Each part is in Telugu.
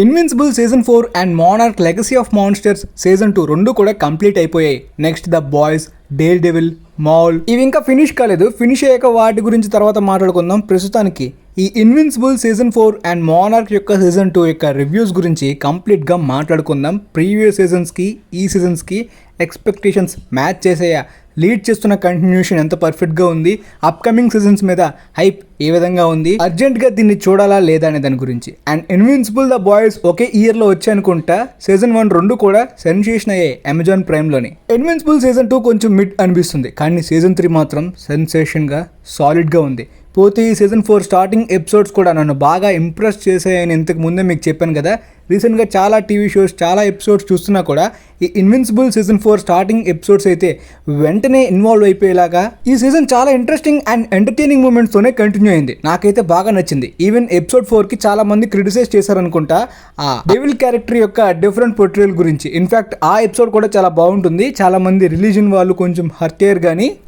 Invincible season 4 and monarch legacy of monsters season 2 రెండు కూడా కంప్లీట్ అయిపోయాయి. Next the boys, dare devil, mall ఇవి ఇంకా ఫినిష్ కాలేదు. ఫినిష్ అయ్యాక వాటి గురించి తర్వాత మాట్లాడుకుందాం. ప్రస్తుతానికి ఈ ఇన్విన్సిబుల్ సీజన్ 4 అండ్ మోనార్క్ యొక్క సీజన్ 2 యొక్క రివ్యూస్ గురించి కంప్లీట్గా మాట్లాడుకుందాం. ప్రీవియస్ సీజన్స్కి ఈ సీజన్స్కి ఎక్స్పెక్టేషన్స్ మ్యాచ్ చేసేయా, లీడ్ చేస్తున్న కంటిన్యూషన్ ఎంత పర్ఫెక్ట్గా ఉంది, అప్కమింగ్ సీజన్స్ మీద హైప్ ఏ విధంగా ఉంది, అర్జెంట్గా దీన్ని చూడాలా లేదా అనే దాని గురించి. అండ్ ఇన్విన్సిబుల్ ద బాయ్స్ ఒకే ఇయర్లో వచ్చాయనుకుంటా. సీజన్ 1 రెండు కూడా సెన్సేషన్ అయ్యాయి అమెజాన్ ప్రైమ్లోని. ఇన్విన్సిబుల్ సీజన్ 2 కొంచెం మిడ్ అనిపిస్తుంది, కానీ సీజన్ 3 మాత్రం సెన్సేషన్గా సాలిడ్గా ఉంది. పోతే ఈ సీజన్ 4 స్టార్టింగ్ ఎపిసోడ్స్ కూడా నన్ను బాగా ఇంప్రెస్ చేసాయని ఇంతకు ముందే మీకు చెప్పాను కదా. రీసెంట్గా చాలా టీవీ షోస్, చాలా ఎపిసోడ్స్ చూస్తున్నా కూడా ఈ ఇన్విన్సిబుల్ సీజన్ 4 స్టార్టింగ్ ఎపిసోడ్స్ అయితే వెంటనే ఇన్వాల్వ్ అయిపోయేలాగా ఈ సీజన్ చాలా ఇంట్రెస్టింగ్ అండ్ ఎంటర్టైనింగ్ మూమెంట్స్తోనే కంటిన్యూ అయింది. నాకైతే బాగా నచ్చింది. ఈవెన్ ఎపిసోడ్ 4కి చాలా మంది క్రిటిసైజ్ చేశారనుకుంటా ఆ డెవిల్ క్యారెక్టర్ యొక్క డిఫరెంట్ పోర్ట్రేయల్ గురించి. ఇన్ఫాక్ట్ ఆ ఎపిసోడ్ కూడా చాలా బాగుంటుంది. చాలా మంది రిలీజన్ వాళ్ళు కొంచెం హర్ట్ అయ్యారు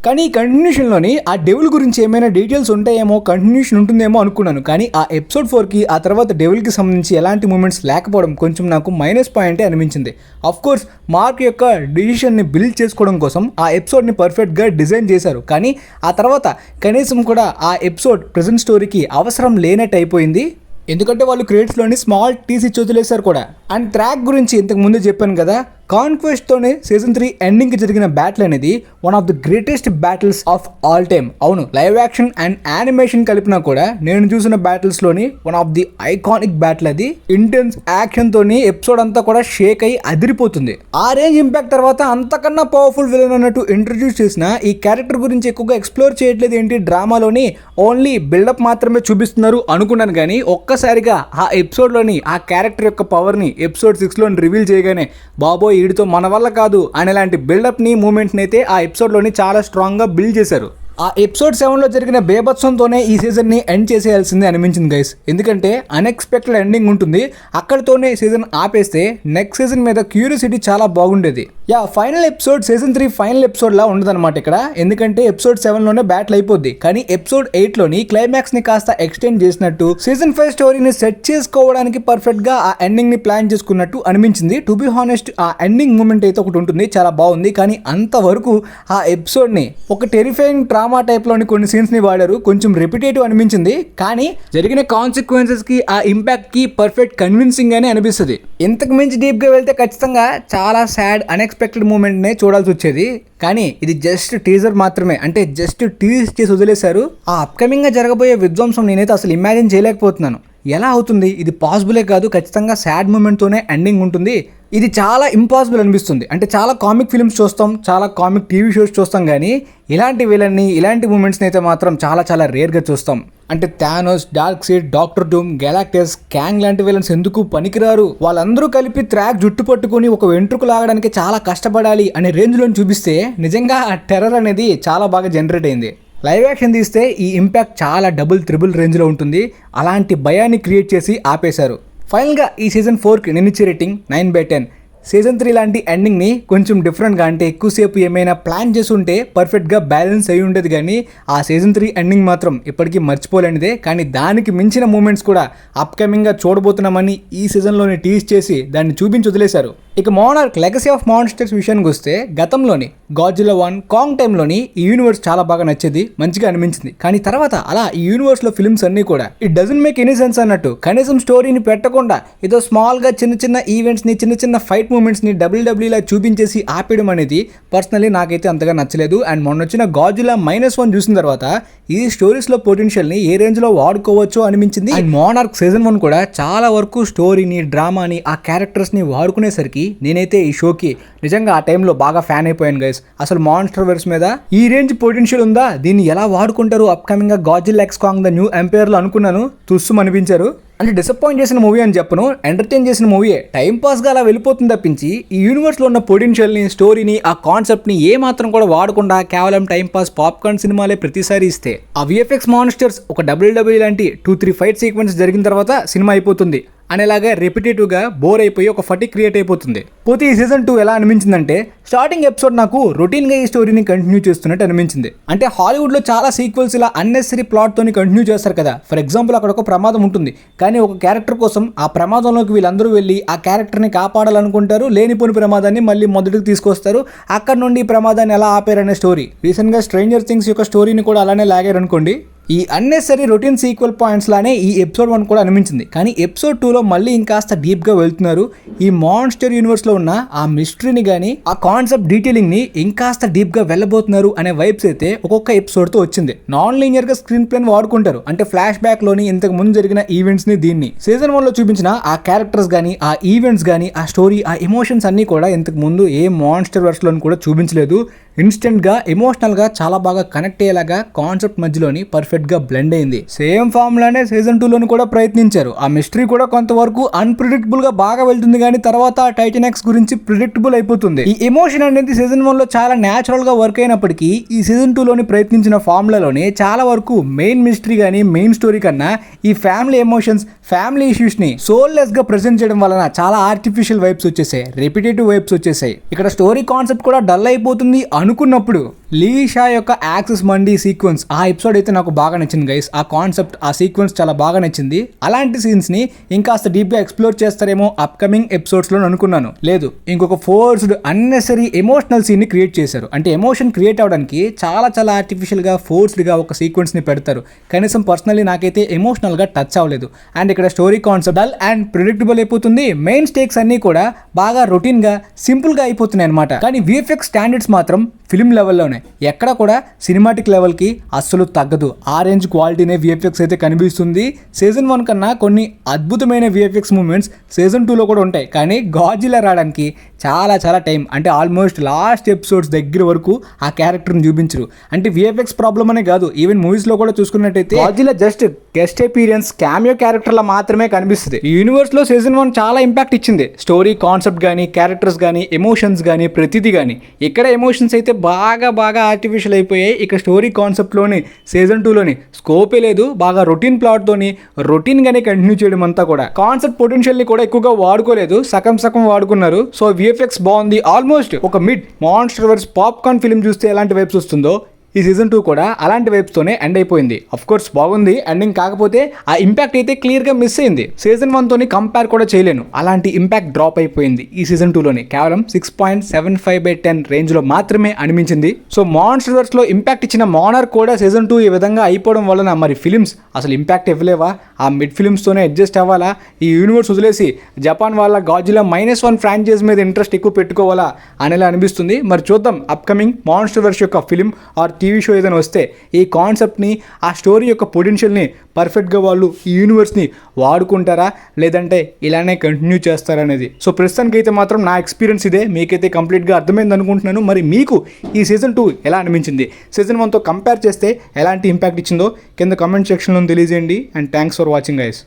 కానీ ఈ కంటిన్యూషన్లోని ఆ డెవిల్ గురించి ఏమైనా డీటెయిల్స్ ఉంటాయేమో, కంటిన్యూషన్ ఉంటుందేమో అనుకున్నాను. కానీ ఆ ఎపిసోడ్ 4కి ఆ తర్వాత డెవిల్కి సంబంధించి ఎలాంటి మూమెంట్స్ లేకపోవడం కొంచెం నాకు మైనస్ పాయింటే అనిపించింది. అఫ్ కోర్స్ మార్క్ యొక్క డిసిషన్ని బిల్డ్ చేసుకోవడం కోసం ఆ ఎపిసోడ్ని పర్ఫెక్ట్గా డిజైన్ చేశారు. కానీ ఆ తర్వాత కనీసం కూడా ఆ ఎపిసోడ్ ప్రెజెంట్ స్టోరీకి అవసరం లేనట్టు అయిపోయింది. ఎందుకంటే వాళ్ళు క్రెడిట్స్లోని స్మాల్ టీసీ చదిలేశారు కూడా. అండ్ ట్రాక్ గురించి ఇంతకు ముందు చెప్పాను కదా, కాన్క్వెస్ట్తోనే సీజన్ 3 ఎండింగ్కి జరిగిన బ్యాటిల్ అనేది one of the greatest battles of all time. అవును, లైవ్ యాక్షన్ అండ్ యానిమేషన్ కలిపినా కూడా నేను చూసిన బ్యాటిల్స్లోని one of the iconic battle అది. ఇంటెన్స్ యాక్షన్తోని ఎపిసోడ్ అంతా కూడా షేక్ అయ్యి అదిరిపోతుంది. ఆ రేంజ్ ఇంపాక్ట్ తర్వాత అంతకన్నా పవర్ఫుల్ విలన్ అన్నట్టు ఇంట్రడ్యూస్ చేసిన ఈ క్యారెక్టర్ గురించి ఎక్కువగా ఎక్స్ప్లోర్ చేయట్లేదు ఏంటి, డ్రామాలోని ఓన్లీ బిల్డప్ మాత్రమే చూపిస్తున్నారు అనుకున్నాను. కానీ ఒక్కసారిగా ఆ ఎపిసోడ్లోని ఆ క్యారెక్టర్ యొక్క పవర్ని ఎపిసోడ్ 6లో రివీల్ చేయగానే బాబోయ్ వీడితో మన వల్ల కాదు అనేలాంటి బిల్డప్ని, మూమెంట్ని అయితే ఆ ఎపిసోడ్లోని చాలా స్ట్రాంగ్గా బిల్డ్ చేశారు. ఆ ఎపిసోడ్ 7లో జరిగిన బేభత్సంతోనే ఈ సీజన్ని ఎండ్ చేసేయాల్సిందే అనిపించింది గైస్. ఎందుకంటే అన్ఎక్స్పెక్టెడ్ ఎండింగ్ ఉంటుంది. అక్కడితోనే సీజన్ ఆపేస్తే నెక్స్ట్ సీజన్ మీద క్యూరియాసిటీ చాలా బాగుండేది. ఫైనల్ ఎపిసోడ్ సీజన్ 3 ఫైనల్ ఎపిసోడ్లా ఉండదన్నమాట ఇక్కడ. ఎందుకంటే ఎపిసోడ్ 7లోనే బ్యాటిల్ అయిపోద్ది. కానీ ఎపిసోడ్ 8లోని క్లైమాక్స్ని కాస్త ఎక్స్టెండ్ చేసినట్టు, సీజన్ 5 స్టోరీని సెట్ చేసుకోవడానికి పర్ఫెక్ట్గా ఆ ఎండింగ్ని ప్లాన్ చేసుకున్నట్టు అనిపించింది. టు బి హానెస్ట్ ఆ ఎండింగ్ మూమెంట్ అయితే ఒకటి ఉంటుంది, చాలా బాగుంది. కానీ అంతవరకు ఆ ఎపిసోడ్ని ఒక టెరిఫైయింగ్ డ్రామా టైప్లోని కొన్ని సీన్స్ని వాడారు. కొంచెం రిపిటేటివ్ అనిపించింది. కానీ జరిగిన కాన్సిక్వెన్సెస్కి, ఆ ఇంపాక్ట్కి పర్ఫెక్ట్ కన్విన్సింగ్ అని అనిపిస్తుంది. ఇంతకు మించి డీప్గా వెళ్తే ఖచ్చితంగా చాలా సాడ్ అన్ఎక్స్పెక్టెడ్ మూమెంట్నే చూడాల్సి వచ్చేది. కానీ ఇది జస్ట్ టీజర్ మాత్రమే, అంటే జస్ట్ టీజ్ చేసి వదిలేశారు. ఆ అప్కమింగ్గా జరగబోయే విధ్వంసం నేనైతే అసలు ఇమాజిన్ చేయలేకపోతున్నాను. ఎలా అవుతుంది? ఇది పాసిబులే కాదు. ఖచ్చితంగా సాడ్ మూమెంట్తోనే ఎండింగ్ ఉంటుంది. ఇది చాలా ఇంపాసిబుల్ అనిపిస్తుంది. అంటే చాలా కామిక్ ఫిల్మ్స్ చూస్తాం, చాలా కామిక్ టీవీ షోస్ చూస్తాం, కానీ ఇలాంటి విలన్ని, ఇలాంటి మూమెంట్స్ని అయితే మాత్రం చాలా చాలా రేర్గా చూస్తాం. అంటే Thanos, dark side, doctor doom, Galactus, Kang లాంటి విలన్స్ ఎందుకు పనికిరారు, వాళ్ళందరూ కలిపి ట్రాక్ జుట్టు పట్టుకుని ఒక వెంట్రుకు లాగడానికి చాలా కష్టపడాలి అనే రేంజ్లో చూపిస్తే నిజంగా ఆ టెర్రర్ అనేది చాలా బాగా జనరేట్ అయింది. లైవ్ యాక్షన్ తీస్తే ఈ ఇంపాక్ట్ చాలా డబుల్ త్రిబుల్ రేంజ్లో ఉంటుంది. అలాంటి భయాన్ని క్రియేట్ చేసి ఆపేశారు. ఫైనల్గా ఈ సీజన్ 4కి నేను ఇచ్చే రేటింగ్ 9/10. సీజన్ 3 లాంటి ఎండింగ్ని కొంచెం డిఫరెంట్గా, అంటే ఎక్కువసేపు ఏమైనా ప్లాన్ చేసి ఉంటే పర్ఫెక్ట్గా బ్యాలెన్స్ అయి ఉండేది. కానీ ఆ సీజన్ 3 ఎండింగ్ మాత్రం ఇప్పటికీ మర్చిపోలేనిదే. కానీ దానికి మించిన మూమెంట్స్ కూడా అప్కమింగ్గా చూడబోతున్నామని ఈ సీజన్లోనే టీజ్ చేసి దాన్ని చూపించి వదిలేశారు. ఇక మోనార్క్ లెగసీ ఆఫ్ మాన్స్టర్స్ విషయానికి వస్తే, గతంలోని గాడ్జిల్లా 1, కాంగ్ టైంలోని ఈ యూనివర్స్ చాలా బాగా నచ్చేది, మంచిగా అనిపించింది. కానీ తర్వాత అలా ఈ యూనివర్స్లో ఫిల్మ్స్ అన్నీ కూడా it doesn't make any sense అన్నట్టు, కనీసం స్టోరీని పెట్టకుండా ఏదో స్మాల్గా చిన్న చిన్న ఈవెంట్స్ని, చిన్న చిన్న ఫైట్ మూమెంట్స్ని డబ్ల్యూడబ్ల్యూలా చూపించేసి ఆపేయడం అనేది పర్సనలీ నాకైతే అంతగా నచ్చలేదు. అండ్ మొన్న వచ్చిన గాడ్జిల్లా -1 చూసిన తర్వాత ఈ స్టోరీస్లో పొటెన్షియల్ని ఏ రేంజ్లో వాడుకోవచ్చో అనిపించింది. అండ్ మోనార్క్ సీజన్ 1 కూడా చాలా వరకు స్టోరీని, డ్రామాని, ఆ క్యారెక్టర్స్ని వాడుకునేసరికి నేనైతే ఈ షోకి నిజంగా ఆ టైంలో బాగా ఫ్యాన్ అయిపోయాను గైస్. అసలు మాన్స్టర్ వర్స్ మీద ఈ రేంజ్ పొటెన్షియల్ ఉందా, దీన్ని ఎలా వాడుకుంటారు అప్కమింగ్గా Godzilla x Kong the new ఎంపైర్లో అనుకున్నాను. తుస్సు అనిపించారు. అంటే డిసప్పాయింట్ చేసిన మూవీ అని చెప్పను, ఎంటర్టైన్ చేసిన మూవీయే. టైం పాస్గా అలా వెళ్ళిపోతుంది తప్పించి ఈ యూనివర్స్లో ఉన్న పొటెన్షియల్ని, స్టోరీని, ఆ కాన్సెప్ట్ని ఏ మాత్రం కూడా వాడకుండా కేవలం టైం పాస్ పాప్కార్న్ సినిమాలే ప్రతిసారి ఇస్తే ఆ VFX మాన్స్టర్స్ ఒక WWE లాంటి 2-3 ఫైట్ సీక్వెన్స్ జరిగిన తర్వాత సినిమా అయిపోతుంది అనేలాగా రిపిటేటివ్గా బోర్ అయిపోయి ఒక ఫటిక్ క్రియేట్ అయిపోతుంది. పోతే ఈ సీజన్ 2 ఎలా అనిపించిందంటే స్టార్టింగ్ ఎపిసోడ్ నాకు రొటీన్గా ఈ స్టోరీని కంటిన్యూ చేస్తున్నట్టు అనిపించింది. అంటే హాలీవుడ్లో చాలా సీక్వెల్స్ ఇలా అన్నెసరీ ప్లాట్తోని కంటిన్యూ చేస్తారు కదా. ఫర్ ఎగ్జాంపుల్ అక్కడ ఒక ప్రమాదం ఉంటుంది, కానీ ఒక క్యారెక్టర్ కోసం ఆ ప్రమాదంలోకి వీళ్ళందరూ వెళ్ళి ఆ క్యారెక్టర్ని కాపాడాలనుకుంటారు, లేనిపోని ప్రమాదాన్ని మళ్ళీ మొదటికి తీసుకొస్తారు, అక్కడ నుండి ఈ ప్రమాదాన్ని ఎలా ఆపారనే స్టోరీ. రీసెంట్గా స్ట్రేంజర్ థింగ్స్ యొక్క స్టోరీని కూడా అలానే లాగారు అనుకోండి. ఈ అన్నెసరీ రొటీన్ సీక్వెల్ పాయింట్స్ లానే ఈ ఎపిసోడ్ 1 కూడా అనిపించింది. కానీ ఎపిసోడ్ 2లో మళ్ళీ ఇంకాస్త డీప్గా వెళ్తున్నారు. ఈ మాన్స్టర్ యూనివర్స్లో ఉన్న ఆ మిస్టరీని కానీ ఆ కాన్సెప్ట్ డీటెయిలింగ్ని ఇంకాస్త డీప్గా వెళ్ళబోతున్నారు అనే వైబ్స్ అయితే ఒక్కొక్క ఎపిసోడ్తో వచ్చింది. నాన్ లీనియర్గా స్క్రీన్ ప్లేని వాడుకుంటారు, అంటే ఫ్లాష్ బ్యాక్లోని ఇంతకు ముందు జరిగిన ఈవెంట్స్ని దీన్ని సీజన్ 1లో చూపించిన ఆ క్యారెక్టర్స్ కానీ ఆ ఈవెంట్స్ కానీ ఆ స్టోరీ ఆ ఎమోషన్స్ అన్నీ కూడా ఇంతకు ముందు ఏ మాన్స్టర్ వర్స్లోని కూడా చూపించలేదు. ఇన్స్టెంట్గా ఎమోషనల్గా చాలా బాగా కనెక్ట్ అయ్యేలాగా కాన్సెప్ట్ మధ్యలోని పర్ఫెక్ట్గా బ్లెండ్ అయింది. సేమ్ ఫామ్లానే సీజన్ 2లోని కూడా ప్రయత్నించారు. ఆ మిస్టరీ కూడా కొంతవరకు అన్ప్రిడిక్టబుల్గా బాగా వెళ్తుంది, కానీ తర్వాత ఆ టైటానిక్స్ గురించి ప్రిడిక్టబుల్ అయిపోతుంది. ఈ ఎమోషన్ అనేది సీజన్ 1లో చాలా న్యాచురల్గా వర్క్ అయినప్పటికీ ఈ సీజన్ 2లోని ప్రయత్నించిన ఫార్ములాలోనే చాలా వరకు మెయిన్ మిస్టరీ కానీ మెయిన్ స్టోరీ కన్నా ఈ ఫ్యామిలీ ఎమోషన్స్ ఫ్యామిలీ ఇష్యూస్ని సోల్లెస్గా ప్రెజెంట్ చేయడం వలన చాలా ఆర్టిఫిషియల్ వైబ్స్ వచ్చేసాయి, రిపిటేటివ్ వైబ్స్ వచ్చేసాయి. ఇక్కడ స్టోరీ కాన్సెప్ట్ కూడా డల్ అయిపోతుంది అనుకున్నప్పుడు లీషా యొక్క యాక్సెస్ మండి సీక్వెన్స్ ఆ ఎపిసోడ్ అయితే నాకు బాగా నచ్చింది గైస్. ఆ కాన్సెప్ట్ ఆ సీక్వెన్స్ చాలా బాగా నచ్చింది. అలాంటి సీన్స్ని ఇంకాస్త డీప్గా ఎక్స్ప్లోర్ చేస్తారేమో అప్కమింగ్ ఎపిసోడ్స్లో అనుకున్నాను. లేదు, ఇంకొక ఫోర్స్డ్ అన్నెసరీ ఎమోషనల్ సీన్ని క్రియేట్ చేశారు. అంటే ఎమోషన్ క్రియేట్ అవడానికి చాలా చాలా ఆర్టిఫిషియల్గా ఫోర్స్డ్గా ఒక సీక్వెన్స్ని పెడతారు. కనీసం పర్సనల్లీ నాకైతే ఎమోషనల్గా టచ్ అవ్వలేదు. అండ్ ఇక్కడ story concept dull and predictable అయిపోతుంది. మెయిన్ స్టేక్స్ అన్నీ కూడా బాగా రొటీన్గా సింపుల్గా అయిపోతున్నాయి అనమాట. కానీ విఎఫ్ఎక్స్ స్టాండర్డ్స్ మాత్రం ఫిల్మ్ లెవెల్లోనే ఎక్కడ కూడా సినిమాటిక్ లెవెల్కి అస్సలు తగ్గదు. ఆ రేంజ్ క్వాలిటీనే విఎఫ్ఎక్స్ అయితే కనిపిస్తుంది. సీజన్ 1 కన్నా కొన్ని అద్భుతమైన విఎఫ్ఎక్స్ మూమెంట్స్ సీజన్ 2లో కూడా ఉంటాయి, కానీ గాడ్జిల్లా రావడానికి చాలా చాలా టైం, అంటే ఆల్మోస్ట్ లాస్ట్ ఎపిసోడ్స్ దగ్గర వరకు ఆ క్యారెక్టర్ని చూపించరు. అంటే విఎఫ్ఎక్స్ ప్రాబ్లమ్ అనే కాదు, ఈవెన్ మూవీస్లో కూడా చూసుకున్నట్టయితే Godzilla just guest appearance cameo క్యారెక్టర్లా మాత్రమే కనిపిస్తుంది. ఈ యూనివర్స్లో సీజన్ 1 చాలా ఇంపాక్ట్ ఇచ్చింది. స్టోరీ కాన్సెప్ట్ కానీ క్యారెక్టర్స్ కానీ ఎమోషన్స్ కానీ ప్రతిదీ కానీ. ఇక్కడ ఎమోషన్స్ అయితే బాగా బాగా ఆర్టిఫిషియల్ అయిపోయాయి. ఇక స్టోరీ కాన్సెప్ట్లోని సీజన్ 2లోని స్కోపే లేదు. బాగా రొటీన్ ప్లాట్తోని రొటీన్గానే కంటిన్యూ చేయడం అంతా కూడా కాన్సెప్ట్ పొటెన్షియల్ని కూడా ఎక్కువగా వాడుకోలేదు, సగం సగం వాడుకున్నారు. సో విఎఫ్ఎక్స్ బాగుంది. ఆల్మోస్ట్ ఒక mid MonsterVerse popcorn film చూస్తే ఎలాంటి వైబ్స్ వస్తుందో ఈ సీజన్ 2 కూడా అలాంటి వైబ్స్తోనే ఎండ్ అయిపోయింది. అఫ్ కోర్స్ బాగుంది ఎండింగ్, కాకపోతే ఆ ఇంపాక్ట్ అయితే క్లియర్గా మిస్ అయింది. సీజన్ 1తోని కంపేర్ కూడా చేయలేను, అలాంటి ఇంపాక్ట్ డ్రాప్ అయిపోయింది ఈ సీజన్ 2లోని. కేవలం 6.75/10 రేంజ్లో మాత్రమే అనిపించింది. సో మాన్స్టర్ వర్స్లో ఇంపాక్ట్ ఇచ్చిన మానర్క్ కూడా సీజన్ 2 ఈ విధంగా అయిపోవడం వలన మరి ఫిలిమ్స్ అసలు ఇంపాక్ట్ ఇవ్వలేవా? ఆ మిడ్ ఫిలిమ్స్తోనే అడ్జస్ట్ అవ్వాలా? ఈ యూనివర్స్ వదిలేసి జపాన్ వాళ్ళ గాడ్జిల్లా -1 ఫ్రాంచైజ్ మీద ఇంట్రెస్ట్ ఎక్కువ పెట్టుకోవాలా అనేలా అనిపిస్తుంది. మరి చూద్దాం అప్కమింగ్ మాన్స్టర్ వర్స్ యొక్క ఫిలిం ఆర్ టీవీ షో ఏదైనా వస్తే ఈ కాన్సెప్ట్ని ఆ స్టోరీ యొక్క పొటెన్షియల్ని పర్ఫెక్ట్గా వాళ్ళు ఈ యూనివర్స్ని వాడుకుంటారా, లేదంటే ఇలానే కంటిన్యూ చేస్తారనేది. సో ప్రస్తుతానికి అయితే మాత్రం నా ఎక్స్పీరియన్స్ ఇదే. మీకైతే కంప్లీట్గా అర్థమైంది అనుకుంటున్నాను. మరి మీకు ఈ సీజన్ 2 ఎలా అనిపించింది? సీజన్ 1తో కంపేర్ చేస్తే ఎలాంటి ఇంపాక్ట్ ఇచ్చిందో కింద కామెంట్ సెక్షన్లో తెలియజేయండి. And thanks for watching guys.